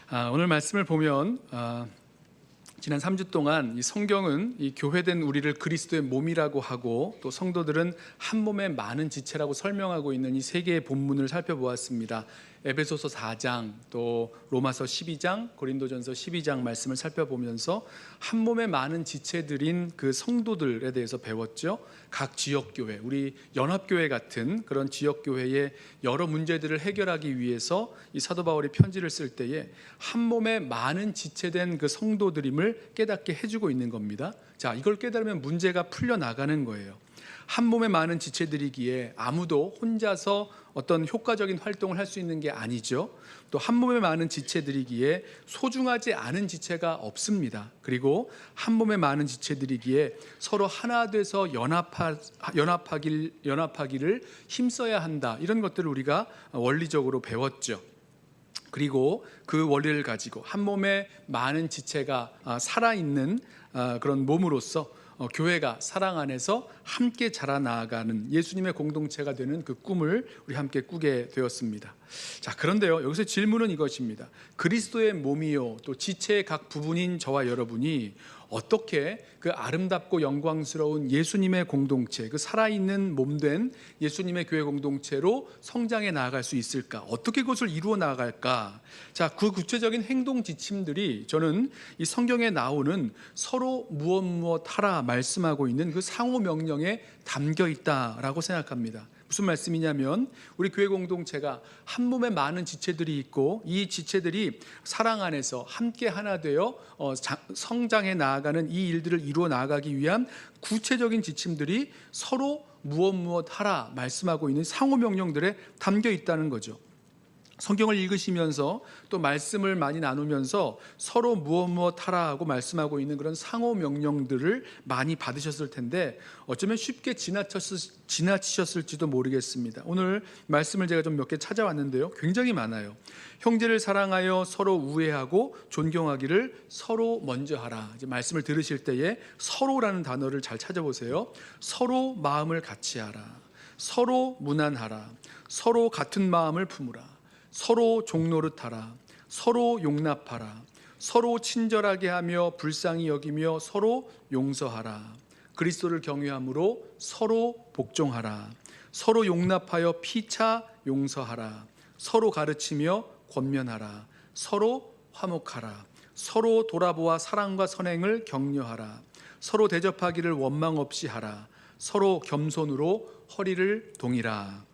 오늘 말씀을 보면 지난 3주 동안 이 성경은 이 교회된 우리를 그리스도의 몸이라고 하고 또 성도들은 한 몸의 많은 지체라고 설명하고 있는 이 세 개의 본문을 살펴보았습니다. 에베소서 4장, 또 로마서 12장, 고린도전서 12장 말씀을 살펴보면서 한 몸의 많은 지체들인 그 성도들에 대해서 배웠죠. 각 지역교회, 우리 연합교회 같은 그런 지역교회의 여러 문제들을 해결하기 위해서 이 사도 바울이 편지를 쓸 때에 한 몸의 많은 지체된 그 성도들임을 깨닫게 해주고 있는 겁니다. 자, 이걸 깨달으면 문제가 풀려나가는 거예요. 한 몸에 많은 지체들이기에 아무도 혼자서 어떤 효과적인 활동을 할 수 있는 게 아니죠. 또 한 몸에 많은 지체들이기에 소중하지 않은 지체가 없습니다. 그리고 한 몸에 많은 지체들이기에 서로 하나 돼서 연합하기를 힘써야 한다. 이런 것들을 우리가 원리적으로 배웠죠. 그리고 그 원리를 가지고 한 몸에 많은 지체가 살아있는 그런 몸으로서 교회가 사랑 안에서 함께 자라나가는 예수님의 공동체가 되는 그 꿈을 우리 함께 꾸게 되었습니다. 자, 그런데요, 여기서 질문은 이것입니다. 그리스도의 몸이요 또 지체의 각 부분인 저와 여러분이 어떻게 그 아름답고 영광스러운 예수님의 공동체, 그 살아있는 몸된 예수님의 교회 공동체로 성장해 나아갈 수 있을까? 어떻게 그것을 이루어 나아갈까? 자, 그 구체적인 행동 지침들이 저는 이 성경에 나오는 서로 무엇 하라 말씀하고 있는 그 상호 명령에 담겨 있다라고 생각합니다. 무슨 말씀이냐면 우리 교회 공동체가 한 몸에 많은 지체들이 있고 이 지체들이 사랑 안에서 함께 하나 되어 성장해 나아가는 이 일들을 이루어 나아가기 위한 구체적인 지침들이 서로 무엇 하라 말씀하고 있는 상호 명령들에 담겨 있다는 거죠. 성경을 읽으시면서 또 말씀을 많이 나누면서 서로 무엇 하라 하고 말씀하고 있는 그런 상호 명령들을 많이 받으셨을 텐데 어쩌면 쉽게 지나치셨을지도 모르겠습니다. 오늘 말씀을 제가 좀 몇 개 찾아왔는데요, 굉장히 많아요. 형제를 사랑하여 서로 우애하고 존경하기를 서로 먼저 하라. 이제 말씀을 들으실 때에 서로라는 단어를 잘 찾아보세요. 서로 마음을 같이 하라, 서로 무난하라, 서로 같은 마음을 품으라, 서로 종노릇하라, 서로 용납하라, 서로 친절하게 하며 불쌍히 여기며 서로 용서하라, 그리스도를 경외함으로 서로 복종하라, 서로 용납하여 피차 용서하라, 서로 가르치며 권면하라, 서로 화목하라, 서로 돌아보아 사랑과 선행을 격려하라, 서로 대접하기를 원망 없이 하라, 서로 겸손으로 허리를 동이라.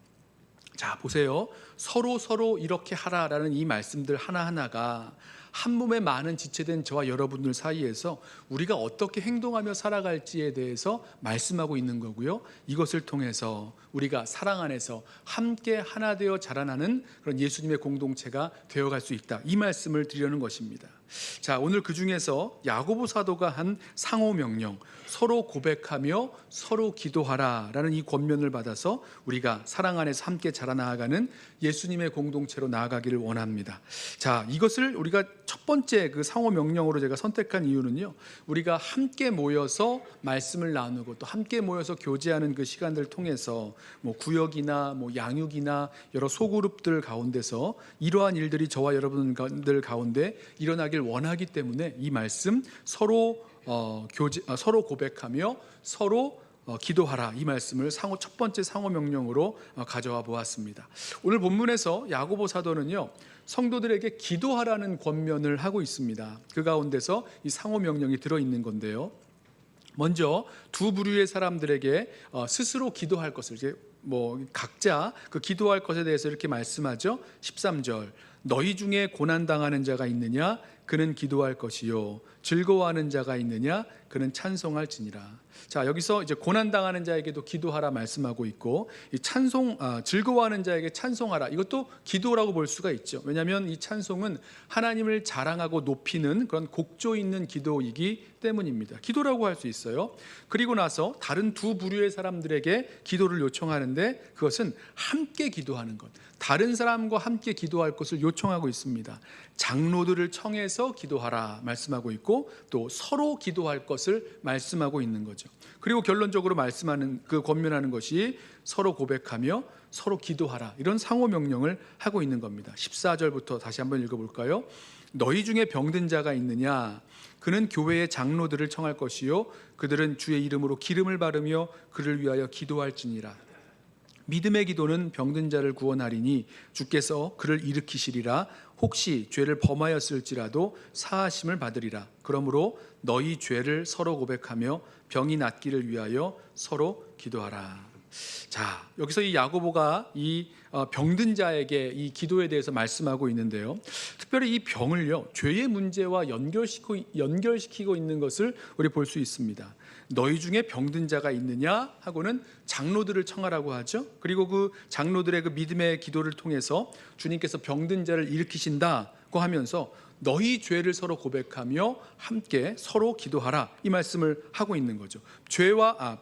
자, 보세요. 서로 이렇게 하라라는 이 말씀들 하나하나가 한 몸에 많은 지체된 저와 여러분들 사이에서 우리가 어떻게 행동하며 살아갈지에 대해서 말씀하고 있는 거고요. 이것을 통해서 우리가 사랑 안에서 함께 하나 되어 자라나는 그런 예수님의 공동체가 되어갈 수 있다. 이 말씀을 드리려는 것입니다. 자, 오늘 그 중에서 야고보 사도가 한 상호 명령, 서로 고백하며 서로 기도하라라는 이 권면을 받아서 우리가 사랑 안에서 함께 자라나가는 예수님의 공동체로 나아가기를 원합니다. 자, 이것을 우리가 첫 번째 그 상호 명령으로 제가 선택한 이유는요, 우리가 함께 모여서 말씀을 나누고 또 함께 모여서 교제하는 그 시간들을 통해서 구역이나 양육이나 여러 소그룹들 가운데서 이러한 일들이 저와 여러분들 가운데 일어나길 원하기 때문에 이 말씀 서로 고백하며 서로 기도하라, 이 말씀을 첫 번째 상호 명령으로 가져와 보았습니다. 오늘 본문에서 야고보 사도는요, 성도들에게 기도하라는 권면을 하고 있습니다. 그 가운데서 이 상호 명령이 들어있는 건데요, 먼저 두 부류의 사람들에게 스스로 기도할 것을 각자 그 기도할 것에 대해서 이렇게 말씀하죠. 13절, 너희 중에 고난당하는 자가 있느냐? 그는 기도할 것이요, 즐거워하는 자가 있느냐? 그는 찬송할지니라. 자, 여기서 이제 고난당하는 자에게도 기도하라 말씀하고 있고, 이 즐거워하는 자에게 찬송하라, 이것도 기도라고 볼 수가 있죠. 왜냐하면 이 찬송은 하나님을 자랑하고 높이는 그런 곡조 있는 기도이기 때문입니다. 기도라고 할 수 있어요. 그리고 나서 다른 두 부류의 사람들에게 기도를 요청하는데 그것은 함께 기도하는 것, 다른 사람과 함께 기도할 것을 요청하고 있습니다. 장로들을 청해서 기도하라 말씀하고 있고 또 서로 기도할 것을 말씀하고 있는 거죠. 그리고 결론적으로 말씀하는 그 권면하는 것이 서로 고백하며 서로 기도하라. 이런 상호 명령을 하고 있는 겁니다. 14절부터 다시 한번 읽어볼까요? 너희 중에 병든 자가 있느냐? 그는 교회의 장로들을 청할 것이요 그들은 주의 이름으로 기름을 바르며 그를 위하여 기도할지니라. 믿음의 기도는 병든 자를 구원하리니 주께서 그를 일으키시리라. 혹시 죄를 범하였을지라도 사하심을 받으리라. 그러므로 너희 죄를 서로 고백하며 병이 낫기를 위하여 서로 기도하라. 자, 여기서 이 야고보가 이 병든 자에게 이 기도에 대해서 말씀하고 있는데요. 특별히 이 병을요, 죄의 문제와 연결시키고 있는 것을 우리 볼 수 있습니다. 너희 중에 병든 자가 있느냐 하고는 장로들을 청하라고 하죠. 그리고 그 장로들의 그 믿음의 기도를 통해서 주님께서 병든 자를 일으키신다고 하면서 너희 죄를 서로 고백하며 함께 서로 기도하라, 이 말씀을 하고 있는 거죠.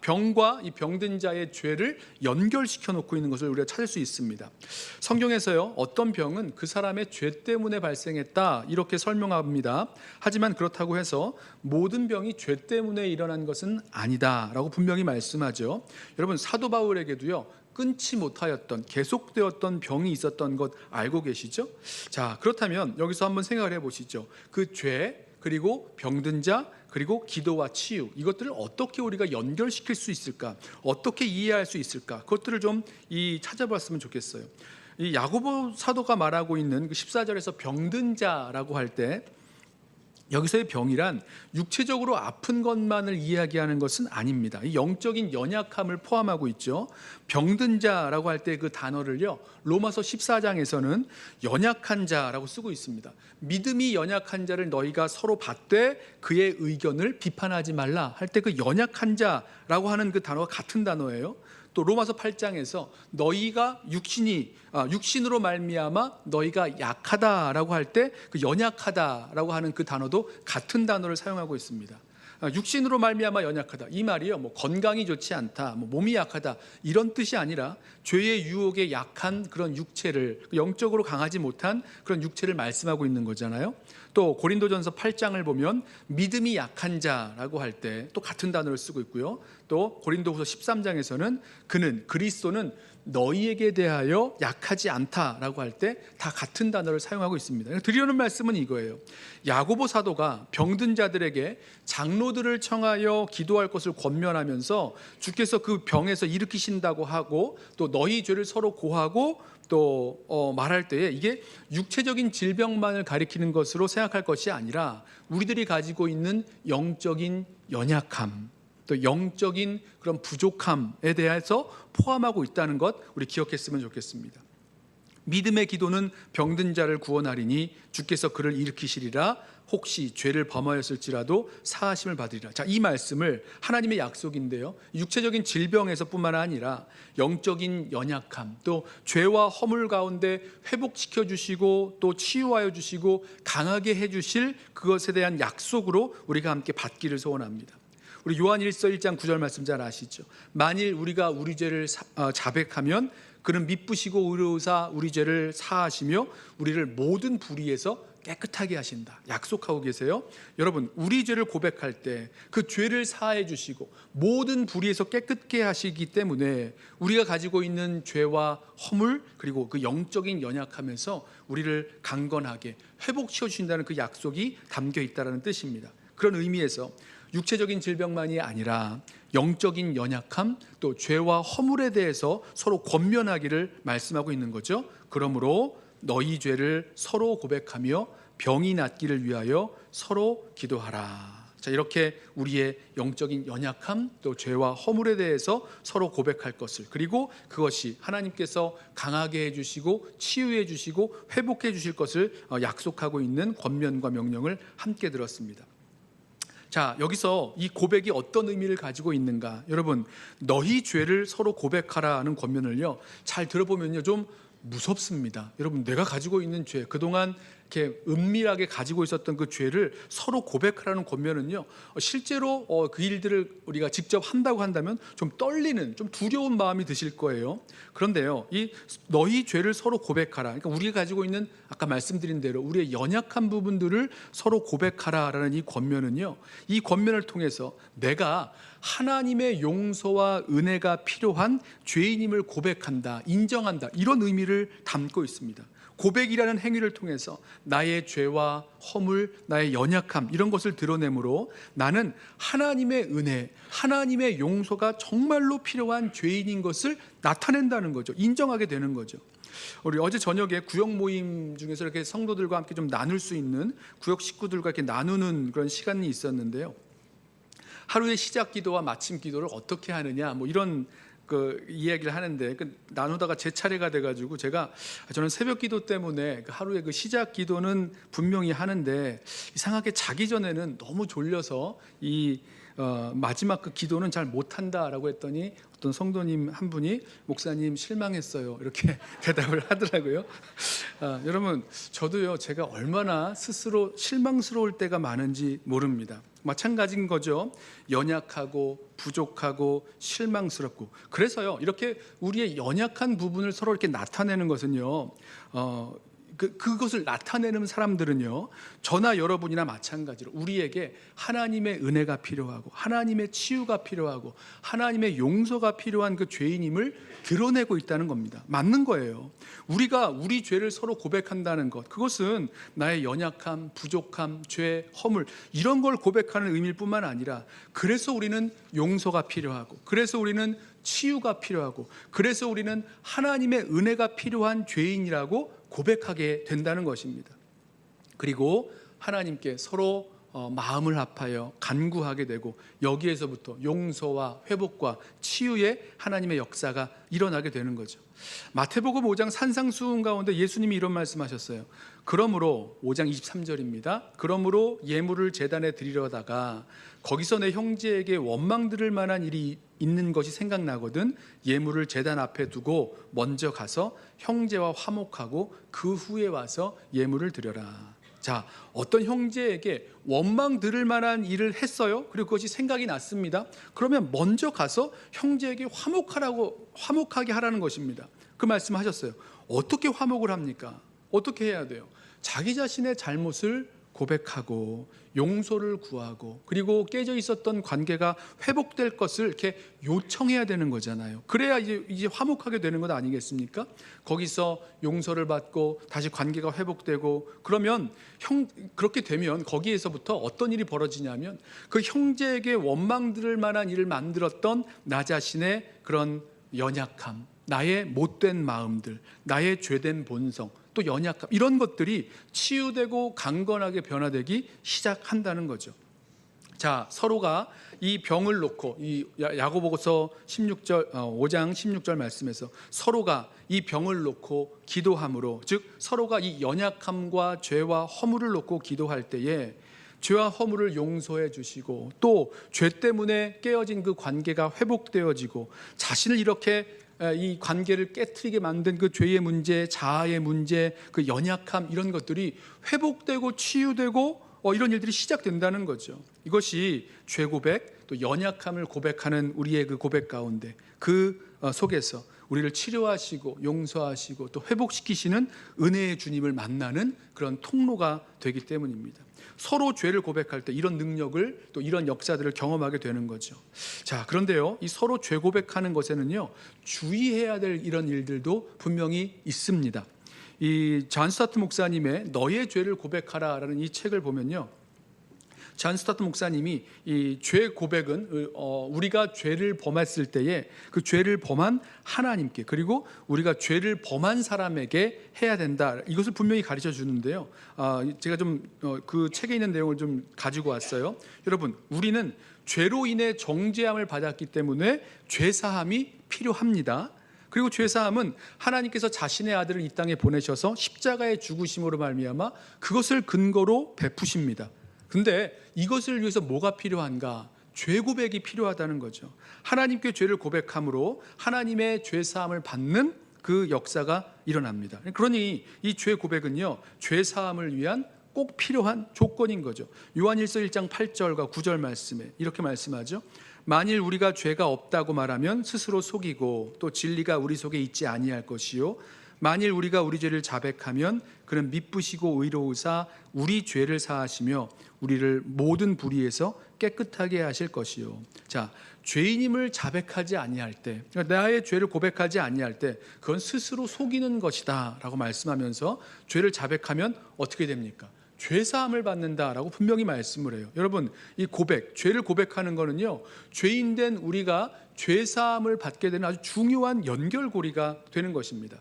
병과 이 병든 자의 죄를 연결시켜 놓고 있는 것을 우리가 찾을 수 있습니다. 성경에서요, 어떤 병은 그 사람의 죄 때문에 발생했다 이렇게 설명합니다. 하지만 그렇다고 해서 모든 병이 죄 때문에 일어난 것은 아니다라고 분명히 말씀하죠. 여러분, 사도 바울에게도요, 끊지 못하였던, 계속되었던 병이 있었던 것 알고 계시죠? 자, 그렇다면 여기서 한번 생각을 해보시죠. 그 죄, 그리고 병든 자, 그리고 기도와 치유, 이것들을 어떻게 우리가 연결시킬 수 있을까? 어떻게 이해할 수 있을까? 그것들을 좀 찾아봤으면 좋겠어요. 이 야고보 사도가 말하고 있는 그 14절에서 병든 자라고 할 때, 여기서의 병이란 육체적으로 아픈 것만을 이야기하는 것은 아닙니다. 이 영적인 연약함을 포함하고 있죠. 병든 자라고 할 때 그 단어를요, 로마서 14장에서는 연약한 자라고 쓰고 있습니다. 믿음이 연약한 자를 너희가 서로 받되 그의 의견을 비판하지 말라 할 때 그 연약한 자라고 하는 그 단어가 같은 단어예요. 또 로마서 8장에서 너희가 육신으로 말미암아 너희가 약하다라고 할 때 그 연약하다라고 하는 그 단어도 같은 단어를 사용하고 있습니다. 육신으로 말미암아 연약하다, 이 말이요, 건강이 좋지 않다, 몸이 약하다, 이런 뜻이 아니라 죄의 유혹에 약한 그런 육체를, 영적으로 강하지 못한 그런 육체를 말씀하고 있는 거잖아요. 또 고린도전서 8장을 보면 믿음이 약한 자라고 할 때 또 같은 단어를 쓰고 있고요. 또 고린도후서 13장에서는 그리스도는 너희에게 대하여 약하지 않다라고 할 때 다 같은 단어를 사용하고 있습니다. 드리려는 말씀은 이거예요. 야고보 사도가 병든 자들에게 장로들을 청하여 기도할 것을 권면하면서 주께서 그 병에서 일으키신다고 하고, 또 너희 죄를 서로 고하고 또 말할 때에 이게 육체적인 질병만을 가리키는 것으로 생각할 것이 아니라 우리들이 가지고 있는 영적인 연약함, 또 영적인 그런 부족함에 대해서 포함하고 있다는 것 우리 기억했으면 좋겠습니다. 믿음의 기도는 병든 자를 구원하리니 주께서 그를 일으키시리라. 혹시 죄를 범하였을지라도 사하심을 받으리라. 자, 이 말씀을 하나님의 약속인데요, 육체적인 질병에서 뿐만 아니라 영적인 연약함, 또 죄와 허물 가운데 회복시켜 주시고 또 치유하여 주시고 강하게 해 주실 그것에 대한 약속으로 우리가 함께 받기를 소원합니다. 우리 요한일서 1장 9절 말씀 잘 아시죠? 만일 우리가 우리 죄를 자백하면 그는 미쁘시고 의로우사 우리 죄를 사하시며 우리를 모든 불의에서 깨끗하게 하신다, 약속하고 계세요. 여러분, 우리 죄를 고백할 때 그 죄를 사해 주시고 모든 불의에서 깨끗게 하시기 때문에 우리가 가지고 있는 죄와 허물, 그리고 그 영적인 연약함에서 우리를 강건하게 회복시켜 주신다는 그 약속이 담겨 있다는 뜻입니다. 그런 의미에서 육체적인 질병만이 아니라 영적인 연약함, 또 죄와 허물에 대해서 서로 권면하기를 말씀하고 있는 거죠. 그러므로 너희 죄를 서로 고백하며 병이 낫기를 위하여 서로 기도하라. 자, 이렇게 우리의 영적인 연약함, 또 죄와 허물에 대해서 서로 고백할 것을, 그리고 그것이 하나님께서 강하게 해주시고 치유해 주시고 회복해 주실 것을 약속하고 있는 권면과 명령을 함께 들었습니다. 자, 여기서 이 고백이 어떤 의미를 가지고 있는가? 여러분, 너희 죄를 서로 고백하라는 권면을요, 잘 들어보면요, 좀 무섭습니다. 여러분, 내가 가지고 있는 죄, 그동안 이렇게 은밀하게 가지고 있었던 그 죄를 서로 고백하라는 권면은요, 실제로 그 일들을 우리가 직접 한다고 한다면 좀 떨리는, 좀 두려운 마음이 드실 거예요. 그런데요, 이 너희 죄를 서로 고백하라. 그러니까 우리가 가지고 있는 아까 말씀드린 대로 우리의 연약한 부분들을 서로 고백하라라는 이 권면은요, 이 권면을 통해서 내가 하나님의 용서와 은혜가 필요한 죄인임을 고백한다, 인정한다, 이런 의미를 담고 있습니다. 고백이라는 행위를 통해서 나의 죄와 허물, 나의 연약함 이런 것을 드러내므로 나는 하나님의 은혜, 하나님의 용서가 정말로 필요한 죄인인 것을 나타낸다는 거죠. 인정하게 되는 거죠. 우리 어제 저녁에 구역 모임 중에서 이렇게 성도들과 함께 좀 나눌 수 있는, 구역 식구들과 이렇게 나누는 그런 시간이 있었는데요. 하루의 시작 기도와 마침 기도를 어떻게 하느냐, 뭐 이런 그 이야기를 하는데, 나누다가 제 차례가 돼가지고 저는 새벽 기도 때문에 하루의 그 시작 기도는 분명히 하는데 이상하게 자기 전에는 너무 졸려서 이 마지막 그 기도는 잘 못한다라고 했더니 어떤 성도님 한 분이 목사님 실망했어요 이렇게 대답을 하더라고요. 여러분, 저도요, 제가 얼마나 스스로 실망스러울 때가 많은지 모릅니다. 마찬가지인 거죠. 연약하고 부족하고 실망스럽고. 그래서요, 이렇게 우리의 연약한 부분을 서로 이렇게 나타내는 것은요, 그것을 나타내는 사람들은요, 저나 여러분이나 마찬가지로 우리에게 하나님의 은혜가 필요하고 하나님의 치유가 필요하고 하나님의 용서가 필요한 그 죄인임을 드러내고 있다는 겁니다. 맞는 거예요. 우리가 우리 죄를 서로 고백한다는 것, 그것은 나의 연약함, 부족함, 죄, 허물 이런 걸 고백하는 의미일 뿐만 아니라, 그래서 우리는 용서가 필요하고, 그래서 우리는 치유가 필요하고, 그래서 우리는 하나님의 은혜가 필요한 죄인이라고 고백하게 된다는 것입니다. 그리고 하나님께 서로 마음을 합하여 간구하게 되고, 여기에서부터 용서와 회복과 치유의 하나님의 역사가 일어나게 되는 거죠. 마태복음 5장 산상수훈 가운데 예수님이 이런 말씀하셨어요. 그러므로 5장 23절입니다. 그러므로 예물을 제단에 드리려다가 거기서 내 형제에게 원망 들을 만한 일이 있는 것이 생각나거든 예물을 제단 앞에 두고 먼저 가서 형제와 화목하고 그 후에 와서 예물을 드려라. 자, 어떤 형제에게 원망 들을 만한 일을 했어요. 그리고 그것이 생각이 났습니다. 그러면 먼저 가서 형제에게 화목하게 하라는 것입니다. 그 말씀하셨어요. 어떻게 화목을 합니까? 어떻게 해야 돼요? 자기 자신의 잘못을 고백하고 용서를 구하고, 그리고 깨져 있었던 관계가 회복될 것을 이렇게 요청해야 되는 거잖아요. 그래야 이제 화목하게 되는 것 아니겠습니까? 거기서 용서를 받고 다시 관계가 회복되고, 그러면 그렇게 되면 거기에서부터 어떤 일이 벌어지냐면, 그 형제에게 원망 들을 만한 일을 만들었던 나 자신의 그런 연약함, 나의 못된 마음들, 나의 죄된 본성, 또 연약함, 이런 것들이 치유되고 강건하게 변화되기 시작한다는 거죠. 자, 서로가 이 병을 놓고, 이 야고보서 5장 16절 말씀에서 서로가 이 병을 놓고 기도함으로, 즉 서로가 이 연약함과 죄와 허물을 놓고 기도할 때에 죄와 허물을 용서해 주시고, 또 죄 때문에 깨어진 그 관계가 회복되어지고, 자신을 이렇게 이 관계를 깨트리게 만든 그 죄의 문제, 자아의 문제, 그 연약함, 이런 것들이 회복되고 치유되고 이런 일들이 시작된다는 거죠. 이것이 죄 고백, 또 연약함을 고백하는 우리의 그 고백 가운데, 그 속에서 우리를 치료하시고 용서하시고 또 회복시키시는 은혜의 주님을 만나는 그런 통로가 되기 때문입니다. 서로 죄를 고백할 때 이런 능력을, 또 이런 역사들을 경험하게 되는 거죠. 자, 그런데요, 이 서로 죄 고백하는 것에는요, 주의해야 될 이런 일들도 분명히 있습니다. 이 존 스타트 목사님의 너의 죄를 고백하라라는 이 책을 보면요, 존 스타트 목사님이 이 죄 고백은 우리가 죄를 범했을 때에 그 죄를 범한 하나님께, 그리고 우리가 죄를 범한 사람에게 해야 된다, 이것을 분명히 가르쳐 주는데요. 제가 좀 그 책에 있는 내용을 좀 가지고 왔어요. 여러분, 우리는 죄로 인해 정죄함을 받았기 때문에 죄 사함이 필요합니다. 그리고 죄 사함은 하나님께서 자신의 아들을 이 땅에 보내셔서 십자가의 죽으심으로 말미암아 그것을 근거로 베푸십니다. 근데 이것을 위해서 뭐가 필요한가? 죄 고백이 필요하다는 거죠. 하나님께 죄를 고백함으로 하나님의 죄 사함을 받는 그 역사가 일어납니다. 그러니 이 죄 고백은요, 죄 사함을 위한 꼭 필요한 조건인 거죠. 요한일서 1장 8절과 9절 말씀에 이렇게 말씀하죠. 만일 우리가 죄가 없다고 말하면 스스로 속이고 또 진리가 우리 속에 있지 아니할 것이요 만일 우리가 우리 죄를 자백하면 그는 믿으시고 의로우사 우리 죄를 사하시며 우리를 모든 불의에서 깨끗하게 하실 것이요. 자, 죄인임을 자백하지 아니할 때, 그러니까 나의 죄를 고백하지 아니할 때 그건 스스로 속이는 것이다 라고 말씀하면서 죄를 자백하면 어떻게 됩니까? 죄사함을 받는다라고 분명히 말씀을 해요. 여러분, 이 고백, 죄를 고백하는 거는요, 죄인된 우리가 죄사함을 받게 되는 아주 중요한 연결고리가 되는 것입니다.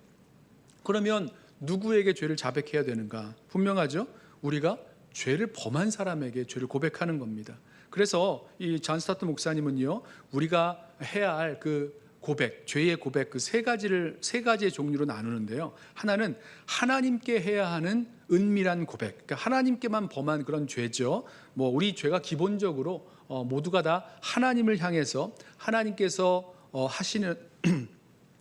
그러면 누구에게 죄를 자백해야 되는가? 분명하죠. 우리가 죄를 범한 사람에게 죄를 고백하는 겁니다. 그래서 이 존 스타트 목사님은요, 우리가 해야 할 그 고백, 죄의 고백 그 세 가지의 종류로 나누는데요. 하나는 하나님께 해야 하는 은밀한 고백, 그러니까 하나님께만 범한 그런 죄죠. 우리 죄가 기본적으로 모두가 다 하나님을 향해서 하나님께서 하시는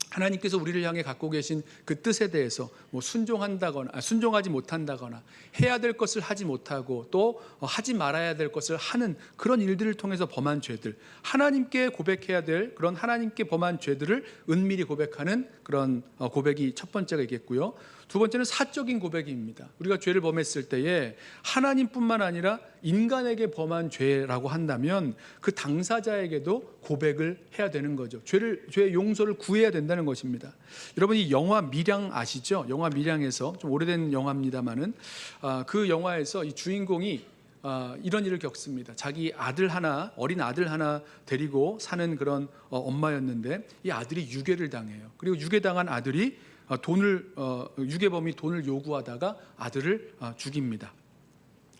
하나님께서 우리를 향해 갖고 계신 그 뜻에 대해서 순종하지 못한다거나 해야 될 것을 하지 못하고 또 하지 말아야 될 것을 하는 그런 일들을 통해서 범한 죄들, 하나님께 고백해야 될 그런 하나님께 범한 죄들을 은밀히 고백하는 그런 고백이 첫 번째가 있겠고요. 두 번째는 사적인 고백입니다. 우리가 죄를 범했을 때에 하나님뿐만 아니라 인간에게 범한 죄라고 한다면 그 당사자에게도 고백을 해야 되는 거죠. 죄의 용서를 구해야 된다는 것입니다. 여러분, 이 영화 밀양 아시죠? 영화 밀양에서, 좀 오래된 영화입니다만은 그 영화에서 이 주인공이 이런 일을 겪습니다. 자기 어린 아들 하나 데리고 사는 그런 엄마였는데 이 아들이 유괴를 당해요. 그리고 유괴당한 아들이 유괴범이 돈을 요구하다가 아들을 죽입니다.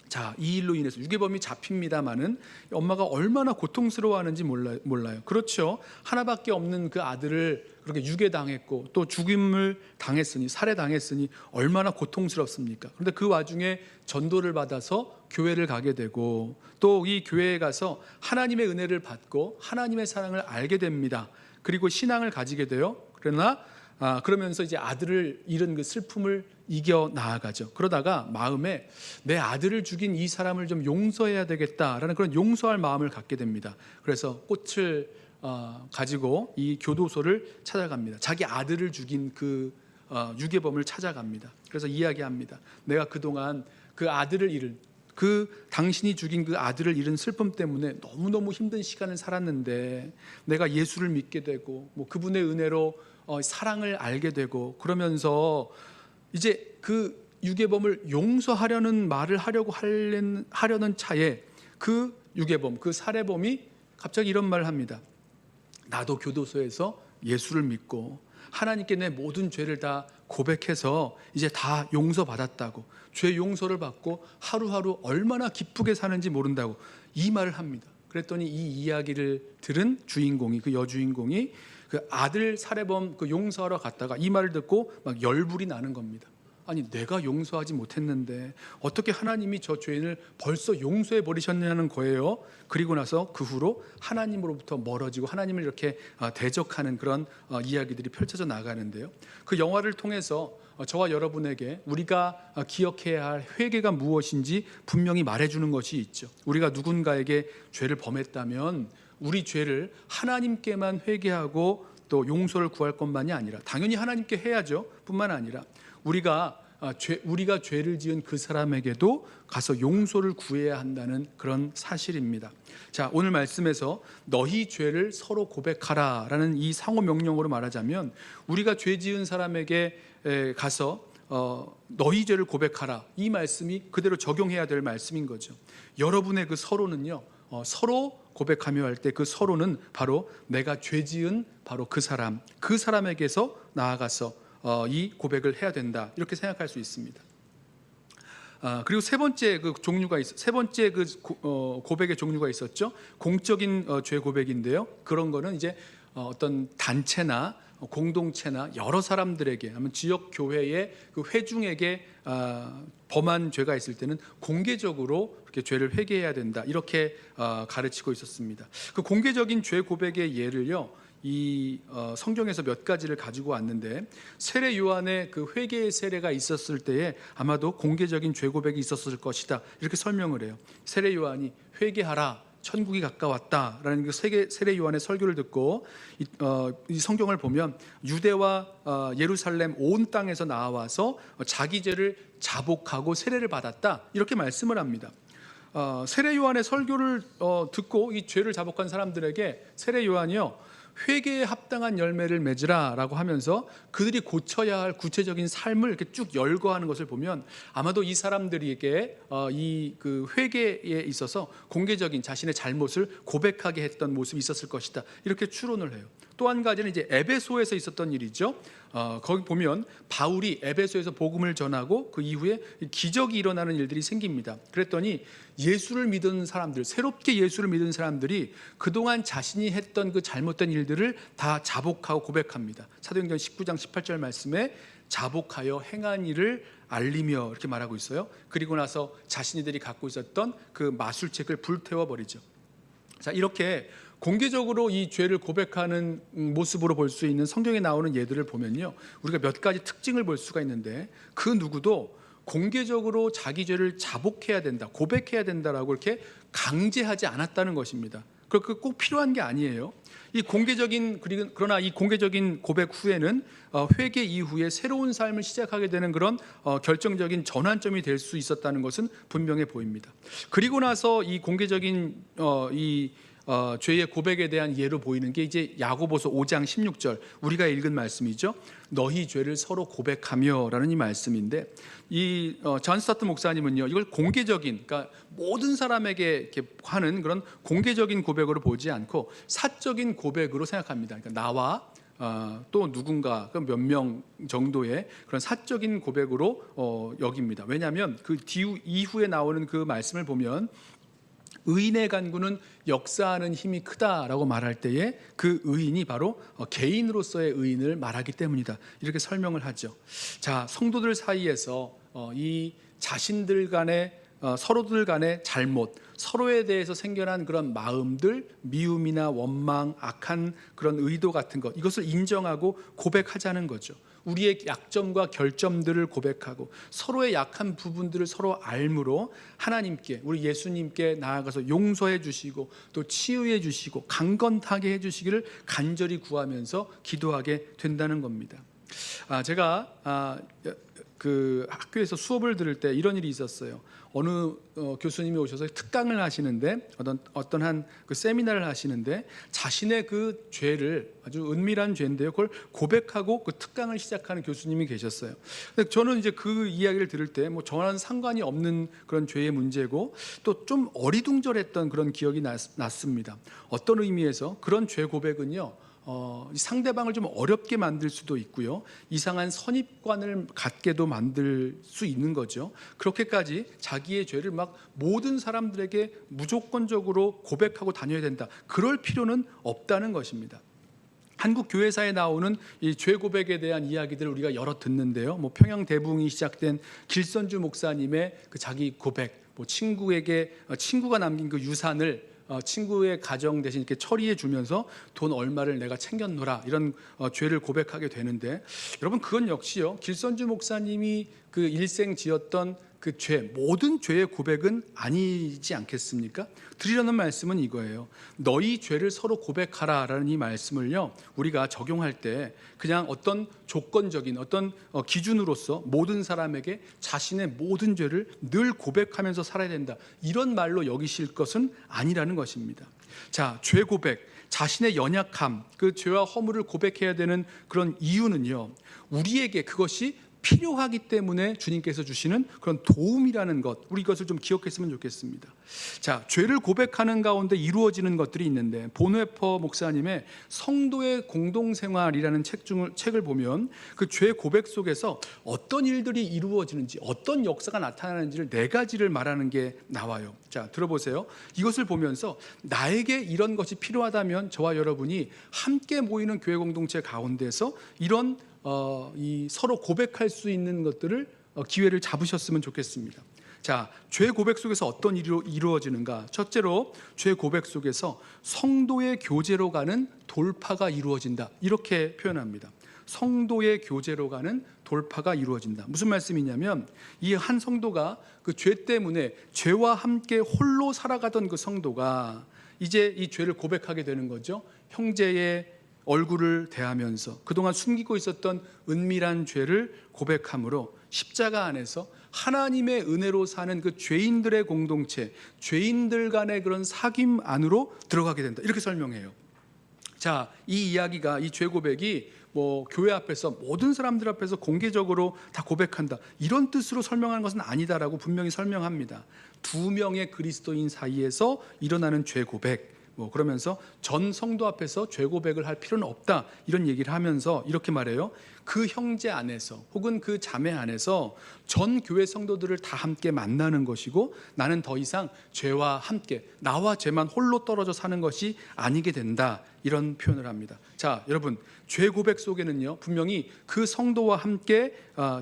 자, 이 일로 인해서 유괴범이 잡힙니다마는 엄마가 얼마나 고통스러워하는지 몰라요. 그렇죠. 하나밖에 없는 그 아들을 그렇게 유괴당했고 또 죽임을 당했으니, 살해당했으니 얼마나 고통스럽습니까? 그런데 그 와중에 전도를 받아서 교회를 가게 되고 또 이 교회에 가서 하나님의 은혜를 받고 하나님의 사랑을 알게 됩니다. 그리고 신앙을 가지게 돼요. 그러면서 이제 아들을 잃은 그 슬픔을 이겨 나아가죠. 그러다가 마음에 내 아들을 죽인 이 사람을 좀 용서해야 되겠다라는 그런 용서할 마음을 갖게 됩니다. 그래서 꽃을 가지고 이 교도소를 찾아갑니다. 자기 아들을 죽인 그 유괴범을 찾아갑니다. 그래서 이야기합니다. 내가 그동안 당신이 죽인 그 아들을 잃은 슬픔 때문에 너무너무 힘든 시간을 살았는데 내가 예수를 믿게 되고 그분의 은혜로 사랑을 알게 되고 그러면서 이제 그 유괴범을 용서하려는 말을 하려는 차에 그 유괴범, 그 살해범이 갑자기 이런 말을 합니다. 나도 교도소에서 예수를 믿고 하나님께 내 모든 죄를 다 고백해서 이제 다 용서받았다고, 죄 용서를 받고 하루하루 얼마나 기쁘게 사는지 모른다고 이 말을 합니다. 그랬더니 이 이야기를 들은 주인공이, 그 여주인공이 그 아들 살해범 그 용서하러 갔다가 이 말을 듣고 막 열불이 나는 겁니다. 아니, 내가 용서하지 못했는데 어떻게 하나님이 저 죄인을 벌써 용서해 버리셨냐는 거예요. 그리고 나서 그 후로 하나님으로부터 멀어지고 하나님을 이렇게 대적하는 그런 이야기들이 펼쳐져 나가는데요. 그 영화를 통해서 저와 여러분에게 우리가 기억해야 할 회개가 무엇인지 분명히 말해주는 것이 있죠. 우리가 누군가에게 죄를 범했다면 우리 죄를 하나님께만 회개하고 또 용서를 구할 것만이 아니라 당연히 하나님께 해야죠. 뿐만 아니라 우리가 죄를 지은 그 사람에게도 가서 용서를 구해야 한다는 그런 사실입니다. 자, 오늘 말씀에서 너희 죄를 서로 고백하라라는 이 상호 명령으로 말하자면 우리가 죄 지은 사람에게 가서 너희 죄를 고백하라, 이 말씀이 그대로 적용해야 될 말씀인 거죠. 여러분의 그 서로는요, 서로 고백하며 할 때 그 서로는 바로 내가 죄 지은 바로 그 사람에게서 나아가서 이 고백을 해야 된다, 이렇게 생각할 수 있습니다. 그리고 세 번째 고백의 종류가 있었죠. 공적인 죄 고백인데요. 그런 거는 이제 어떤 단체나 공동체나 여러 사람들에게, 아니면 지역 교회의 그 회중에게 범한 죄가 있을 때는 공개적으로 이렇게 죄를 회개해야 된다, 이렇게 가르치고 있었습니다. 그 공개적인 죄 고백의 예를요, 이 성경에서 몇 가지를 가지고 왔는데, 세례 요한의 그 회개의 세례가 있었을 때에 아마도 공개적인 죄 고백이 있었을 것이다, 이렇게 설명을 해요. 세례 요한이 회개하라, 천국이 가까웠다라는 그 세례 요한의 설교를 듣고 이 성경을 보면 유대와 예루살렘 온 땅에서 나와서 자기 죄를 자복하고 세례를 받았다, 이렇게 말씀을 합니다. 세례 요한의 설교를 듣고 이 죄를 자복한 사람들에게 세례 요한이요, 회개에 합당한 열매를 맺으라라고 하면서 그들이 고쳐야 할 구체적인 삶을 이렇게 쭉 열거하는 것을 보면 아마도 이 사람들에게 이 그 회개에 있어서 공개적인 자신의 잘못을 고백하게 했던 모습이 있었을 것이다, 이렇게 추론을 해요. 또 한 가지는 이제 에베소에서 있었던 일이죠. 거기 보면 바울이 에베소에서 복음을 전하고 그 이후에 기적이 일어나는 일들이 생깁니다. 그랬더니 예수를 믿은 사람들, 새롭게 예수를 믿은 사람들이 그동안 자신이 했던 그 잘못된 일들을 다 자복하고 고백합니다. 사도행전 19장 18절 말씀에 자복하여 행한 일을 알리며 이렇게 말하고 있어요. 그리고 나서 자신들이 갖고 있었던 그 마술책을 불태워 버리죠. 자, 이렇게 공개적으로 이 죄를 고백하는 모습으로 볼 수 있는 성경에 나오는 예들을 보면요, 우리가 몇 가지 특징을 볼 수가 있는데, 그 누구도 공개적으로 자기 죄를 자복해야 된다, 고백해야 된다라고 이렇게 강제하지 않았다는 것입니다. 그렇게 꼭 필요한 게 아니에요. 그러나 이 공개적인 고백 후에는 회개 이후에 새로운 삶을 시작하게 되는 그런 결정적인 전환점이 될 수 있었다는 것은 분명해 보입니다. 그리고 나서 이 공개적인 죄의 고백에 대한 예로 보이는 게 이제 야고보서 5장 16절, 우리가 읽은 말씀이죠. 너희 죄를 서로 고백하며 라는 이 말씀인데, 이 존 스타트 목사님은요, 이걸 공개적인, 그러니까 모든 사람에게 이렇게 하는 그런 공개적인 고백으로 보지 않고 사적인 고백으로 생각합니다. 그러니까 나와 또 누군가 몇 명 정도의 그런 사적인 고백으로 여깁니다. 왜냐하면 그 이후에 나오는 그 말씀을 보면 의인의 간구는 역사하는 힘이 크다라고 말할 때에 그 의인이 바로 개인으로서의 의인을 말하기 때문이다, 이렇게 설명을 하죠. 자, 성도들 사이에서 이 자신들 간의 서로들 간의 잘못, 서로에 대해서 생겨난 그런 마음들, 미움이나 원망, 악한 그런 의도 같은 것, 이것을 인정하고 고백하자는 거죠. 우리의 약점과 결점들을 고백하고 서로의 약한 부분들을 서로 알므로 하나님께, 우리 예수님께 나아가서 용서해 주시고 또 치유해 주시고 강건하게 해 주시기를 간절히 구하면서 기도하게 된다는 겁니다. 제가 그 학교에서 수업을 들을 때 이런 일이 있었어요. 어느 교수님이 오셔서 특강을 하시는데, 어떤 한 그 세미나를 하시는데 자신의 그 죄를, 아주 은밀한 죄인데요, 그걸 고백하고 그 특강을 시작하는 교수님이 계셨어요. 근데 저는 이제 그 이야기를 들을 때 뭐 저와는 상관이 없는 그런 죄의 문제고 또 좀 어리둥절했던 그런 기억이 났습니다. 어떤 의미에서 그런 죄 고백은요, 상대방을 좀 어렵게 만들 수도 있고요, 이상한 선입관을 갖게도 만들 수 있는 거죠. 그렇게까지 자기의 죄를 막 모든 사람들에게 무조건적으로 고백하고 다녀야 된다, 그럴 필요는 없다는 것입니다. 한국 교회사에 나오는 이 죄 고백에 대한 이야기들을 우리가 여러 듣는데요, 뭐 평양 대붕이 시작된 길선주 목사님의 그 자기 고백, 뭐 친구가 남긴 그 유산을 친구의 가정 대신 이렇게 처리해 주면서 돈 얼마를 내가 챙겼노라, 이런 죄를 고백하게 되는데, 여러분 그건 역시요, 길선주 목사님이 그 일생 지었던 그 죄, 모든 죄의 고백은 아니지 않겠습니까? 드리려는 말씀은 이거예요. 너희 죄를 서로 고백하라라는 이 말씀을요, 우리가 적용할 때 그냥 어떤 조건적인 어떤 기준으로서 모든 사람에게 자신의 모든 죄를 늘 고백하면서 살아야 된다, 이런 말로 여기실 것은 아니라는 것입니다. 자, 죄 고백, 자신의 연약함, 그 죄와 허물을 고백해야 되는 그런 이유는요, 우리에게 그것이 필요하기 때문에 주님께서 주시는 그런 도움이라는 것, 우리 이것을 좀 기억했으면 좋겠습니다. 자, 죄를 고백하는 가운데 이루어지는 것들이 있는데, 본웨퍼 목사님의 성도의 공동생활이라는 책을 보면 그 죄 고백 속에서 어떤 일들이 이루어지는지, 어떤 역사가 나타나는지를 4가지를 말하는 게 나와요. 자, 들어보세요. 이것을 보면서 나에게 이런 것이 필요하다면 저와 여러분이 함께 모이는 교회 공동체 가운데서 이런 이 서로 고백할 수 있는 것들을 기회를 잡으셨으면 좋겠습니다. 자, 죄 고백 속에서 어떤 일이 이루어지는가? 첫째로 죄 고백 속에서 성도의 교제로 가는 돌파가 이루어진다. 이렇게 표현합니다. 성도의 교제로 가는 돌파가 이루어진다. 무슨 말씀이냐면 이 한 성도가 그 죄 때문에 죄와 함께 홀로 살아가던 그 성도가 이제 이 죄를 고백하게 되는 거죠. 형제의 얼굴을 대하면서 그동안 숨기고 있었던 은밀한 죄를 고백함으로 십자가 안에서 하나님의 은혜로 사는 그 죄인들의 공동체, 죄인들 간의 그런 사귐 안으로 들어가게 된다. 이렇게 설명해요. 자, 이 이야기가, 이 죄 고백이 뭐 교회 앞에서 모든 사람들 앞에서 공개적으로 다 고백한다, 이런 뜻으로 설명하는 것은 아니다라고 분명히 설명합니다. 두 명의 그리스도인 사이에서 일어나는 죄 고백, 뭐 그러면서 전 성도 앞에서 죄 고백을 할 필요는 없다, 이런 얘기를 하면서 이렇게 말해요. 그 형제 안에서 혹은 그 자매 안에서 전 교회 성도들을 다 함께 만나는 것이고, 나는 더 이상 죄와 함께 나와 죄만 홀로 떨어져 사는 것이 아니게 된다, 이런 표현을 합니다. 자, 여러분, 죄 고백 속에는요 분명히 그 성도와 함께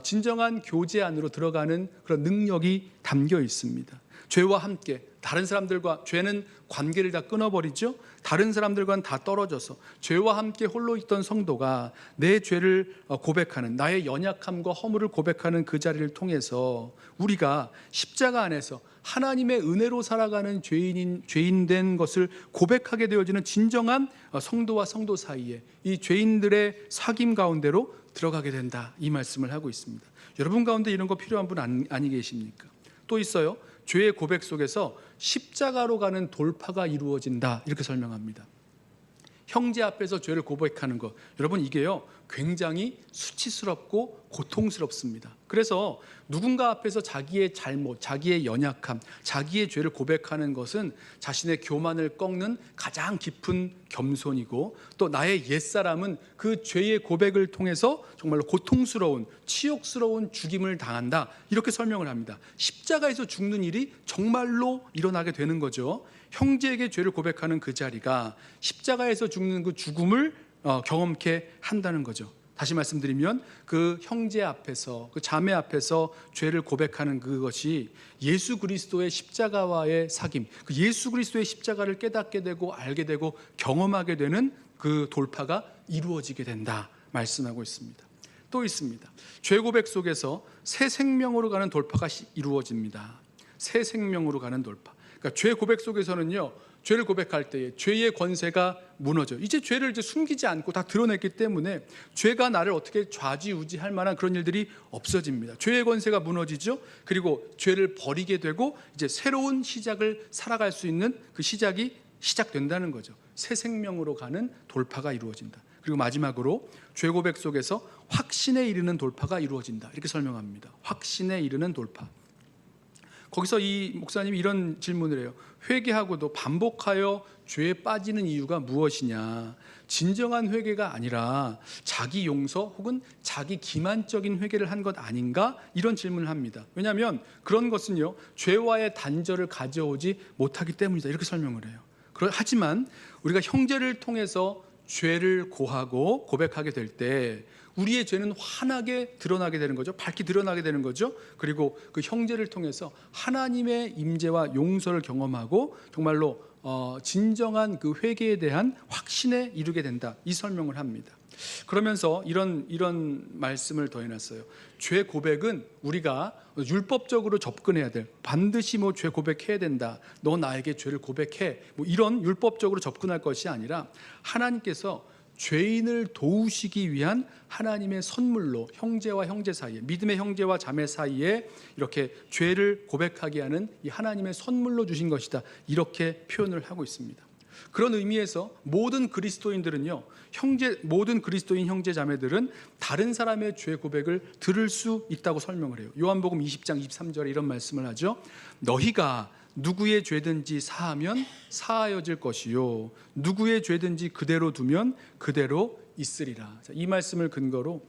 진정한 교제 안으로 들어가는 그런 능력이 담겨 있습니다. 죄와 함께, 다른 사람들과, 죄는 관계를 다 끊어버리죠. 다른 사람들과는 다 떨어져서 죄와 함께 홀로 있던 성도가 내 죄를 고백하는, 나의 연약함과 허물을 고백하는 그 자리를 통해서 우리가 십자가 안에서 하나님의 은혜로 살아가는 죄인 된 것을 고백하게 되어지는 진정한 성도와 성도 사이에 이 죄인들의 사귐 가운데로 들어가게 된다, 이 말씀을 하고 있습니다. 여러분 가운데 이런 거 필요한 분 아니 계십니까? 또 있어요. 죄의 고백 속에서 십자가로 가는 돌파가 이루어진다, 이렇게 설명합니다. 형제 앞에서 죄를 고백하는 것, 여러분 이게요 굉장히 수치스럽고 고통스럽습니다. 그래서 누군가 앞에서 자기의 잘못, 자기의 연약함, 자기의 죄를 고백하는 것은 자신의 교만을 꺾는 가장 깊은 겸손이고, 또 나의 옛사람은 그 죄의 고백을 통해서 정말로 고통스러운, 치욕스러운 죽임을 당한다, 이렇게 설명을 합니다. 십자가에서 죽는 일이 정말로 일어나게 되는 거죠. 형제에게 죄를 고백하는 그 자리가 십자가에서 죽는 그 죽음을 경험케 한다는 거죠. 다시 말씀드리면 그 형제 앞에서, 그 자매 앞에서 죄를 고백하는 그것이 예수 그리스도의 십자가와의 사귐, 그 예수 그리스도의 십자가를 깨닫게 되고 알게 되고 경험하게 되는 그 돌파가 이루어지게 된다 말씀하고 있습니다. 또 있습니다. 죄 고백 속에서 새 생명으로 가는 돌파가 이루어집니다. 새 생명으로 가는 돌파. 그러니까 죄 고백 속에서는요, 죄를 고백할 때에 죄의 권세가 무너져. 이제 죄를 숨기지 않고 다 드러냈기 때문에 죄가 나를 어떻게 좌지우지할 만한 그런 일들이 없어집니다. 죄의 권세가 무너지죠. 그리고 죄를 버리게 되고 이제 새로운 시작을 살아갈 수 있는 그 시작이 시작된다는 거죠. 새 생명으로 가는 돌파가 이루어진다. 그리고 마지막으로 죄 고백 속에서 확신에 이르는 돌파가 이루어진다, 이렇게 설명합니다. 확신에 이르는 돌파. 거기서 이 목사님이 이런 질문을 해요. 회개하고도 반복하여 죄에 빠지는 이유가 무엇이냐? 진정한 회개가 아니라 자기 용서 혹은 자기 기만적인 회개를 한 것 아닌가? 이런 질문을 합니다. 왜냐하면 그런 것은요 죄와의 단절을 가져오지 못하기 때문이다, 이렇게 설명을 해요. 하지만 우리가 형제를 통해서 죄를 고하고 고백하게 될 때 우리의 죄는 환하게 드러나게 되는 거죠. 밝게 드러나게 되는 거죠. 그리고 그 형제를 통해서 하나님의 임재와 용서를 경험하고 정말로 진정한 그 회개에 대한 확신에 이르게 된다, 이 설명을 합니다. 그러면서 이런 말씀을 더해놨어요. 죄 고백은 우리가 율법적으로 접근해야 될, 반드시 뭐 죄 고백해야 된다, 너 나에게 죄를 고백해, 뭐 이런 율법적으로 접근할 것이 아니라 하나님께서 죄인을 도우시기 위한 하나님의 선물로 형제와 형제 사이에, 믿음의 형제와 자매 사이에 이렇게 죄를 고백하게 하는 이 하나님의 선물로 주신 것이다, 이렇게 표현을 하고 있습니다. 그런 의미에서 모든 그리스도인들은요, 모든 그리스도인 형제 자매들은 다른 사람의 죄 고백을 들을 수 있다고 설명을 해요. 요한복음 20장 23절에 이런 말씀을 하죠. 너희가 누구의 죄든지 사하면 사하여질 것이요, 누구의 죄든지 그대로 두면 그대로 있으리라. 이 말씀을 근거로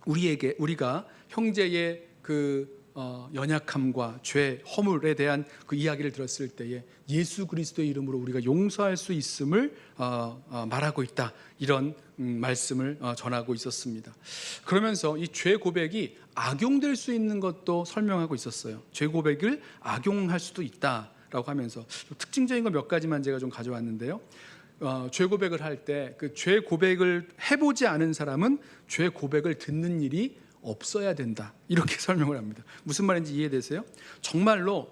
우리가 형제의 그 연약함과 죄, 허물에 대한 그 이야기를 들었을 때에 예수 그리스도의 이름으로 우리가 용서할 수 있음을 말하고 있다, 이런 말씀을 전하고 있었습니다. 그러면서 이 죄 고백이 악용될 수 있는 것도 설명하고 있었어요. 죄 고백을 악용할 수도 있다라고 하면서 특징적인 거 몇 가지만 제가 좀 가져왔는데요. 죄 고백을 할 때 그 죄 고백을 해보지 않은 사람은 죄 고백을 듣는 일이 없어야 된다, 이렇게 설명을 합니다. 무슨 말인지 이해되세요? 정말로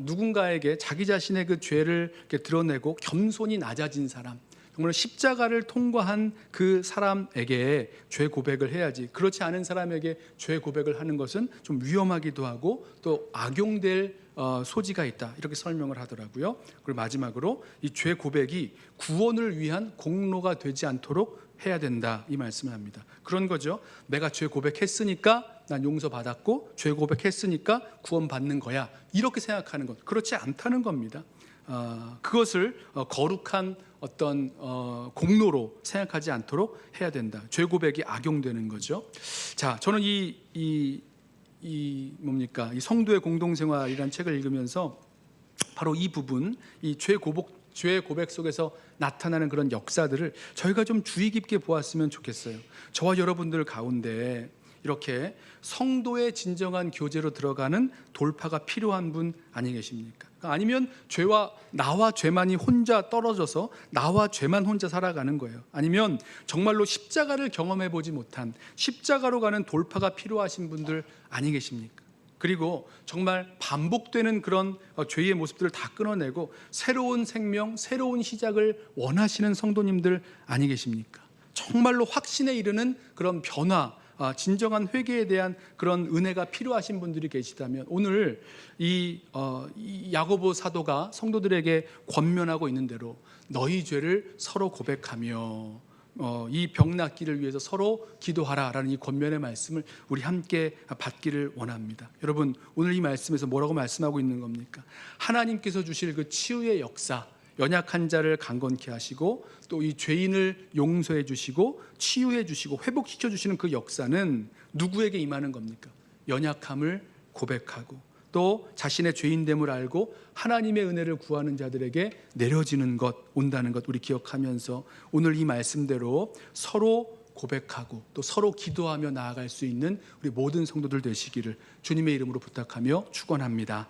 누군가에게 자기 자신의 그 죄를 이렇게 드러내고 겸손히 낮아진 사람, 정말 십자가를 통과한 그 사람에게 죄 고백을 해야지, 그렇지 않은 사람에게 죄 고백을 하는 것은 좀 위험하기도 하고 또 악용될 소지가 있다, 이렇게 설명을 하더라고요. 그리고 마지막으로 이 죄 고백이 구원을 위한 공로가 되지 않도록 해야 된다, 이 말씀을 합니다. 그런 거죠. 내가 죄 고백했으니까 난 용서받았고 죄 고백했으니까 구원받는 거야, 이렇게 생각하는 것, 그렇지 않다는 겁니다. 그것을 거룩한 어떤 공로로 생각하지 않도록 해야 된다. 죄 고백이 악용되는 거죠. 자, 저는 이 성도의 공동생활이라는 책을 읽으면서 바로 이 부분, 이 죄 고백 속에서 나타나는 그런 역사들을 저희가 좀 주의 깊게 보았으면 좋겠어요. 저와 여러분들 가운데 이렇게 성도의 진정한 교제로 들어가는 돌파가 필요한 분 아니 계십니까? 아니면 나와 죄만이 혼자 떨어져서 나와 죄만 혼자 살아가는 거예요. 아니면 정말로 십자가를 경험해 보지 못한, 십자가로 가는 돌파가 필요하신 분들 아니 계십니까? 그리고 정말 반복되는 그런 죄의 모습들을 다 끊어내고 새로운 생명, 새로운 시작을 원하시는 성도님들 아니 계십니까? 정말로 확신에 이르는 그런 변화, 진정한 회개에 대한 그런 은혜가 필요하신 분들이 계시다면 오늘 이 야고보 사도가 성도들에게 권면하고 있는 대로 너희 죄를 서로 고백하며 이 병 낫기를 위해서 서로 기도하라라는 이 권면의 말씀을 우리 함께 받기를 원합니다. 여러분, 오늘 이 말씀에서 뭐라고 말씀하고 있는 겁니까? 하나님께서 주실 그 치유의 역사, 연약한 자를 강건케 하시고 또 이 죄인을 용서해 주시고 치유해 주시고 회복시켜 주시는 그 역사는 누구에게 임하는 겁니까? 연약함을 고백하고 또 자신의 죄인됨을 알고 하나님의 은혜를 구하는 자들에게 내려지는 것, 온다는 것 우리 기억하면서 오늘 이 말씀대로 서로 고백하고 또 서로 기도하며 나아갈 수 있는 우리 모든 성도들 되시기를 주님의 이름으로 부탁하며 축원합니다.